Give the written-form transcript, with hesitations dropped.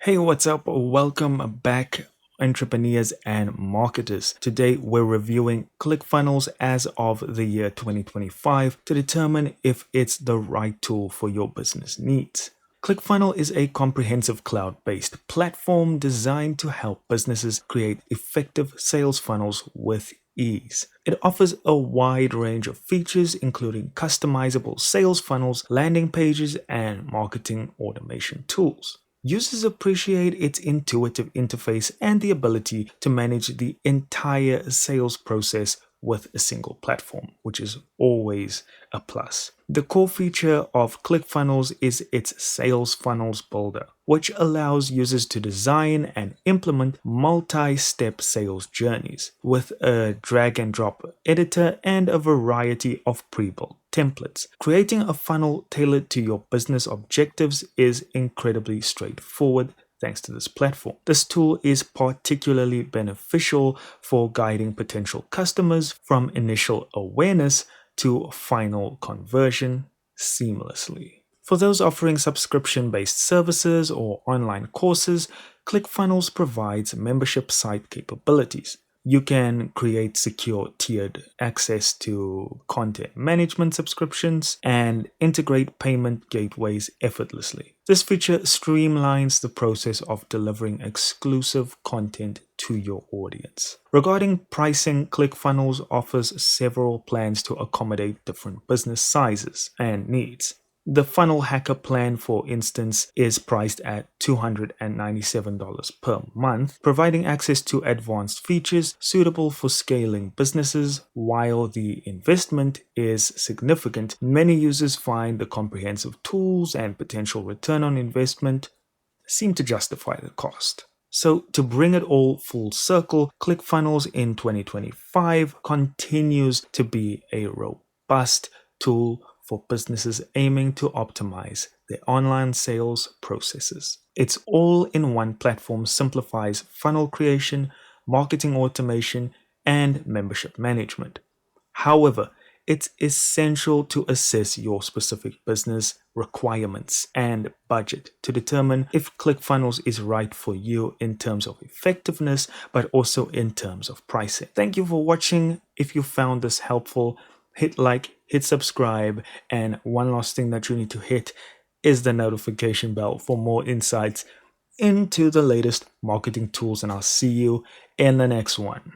Hey, what's up? Welcome back, entrepreneurs and marketers. Today, we're reviewing ClickFunnels as of the year 2025 to determine if it's the right tool for your business needs. ClickFunnels is a comprehensive cloud-based platform designed to help businesses create effective sales funnels with ease. It offers a wide range of features, including customizable sales funnels, landing pages, and marketing automation tools. Users appreciate its intuitive interface and the ability to manage the entire sales process with a single platform, which is always a plus. The core feature of ClickFunnels is its Sales Funnels Builder, which allows users to design and implement multi-step sales journeys with a drag and drop editor and a variety of pre-built templates. Creating a funnel tailored to your business objectives is incredibly straightforward thanks to this platform. This tool is particularly beneficial for guiding potential customers from initial awareness to final conversion seamlessly. For those offering subscription-based services or online courses, ClickFunnels provides membership site capabilities. You can create secure tiered access to content management subscriptions and integrate payment gateways effortlessly. This feature streamlines the process of delivering exclusive content to your audience. Regarding pricing, ClickFunnels offers several plans to accommodate different business sizes and needs. The Funnel Hacker plan, for instance, is priced at $297 per month, providing access to advanced features suitable for scaling businesses. While the investment is significant, many users find the comprehensive tools and potential return on investment seem to justify the cost. So, to bring it all full circle, ClickFunnels in 2025 continues to be a robust tool for businesses aiming to optimize their online sales processes. Its all-in-one platform simplifies funnel creation, marketing automation, and membership management. However, it's essential to assess your specific business requirements and budget to determine if ClickFunnels is right for you in terms of effectiveness, but also in terms of pricing. Thank you for watching. If you found this helpful, hit like, hit subscribe, and one last thing that you need to hit is the notification bell for more insights into the latest marketing tools, and I'll see you in the next one.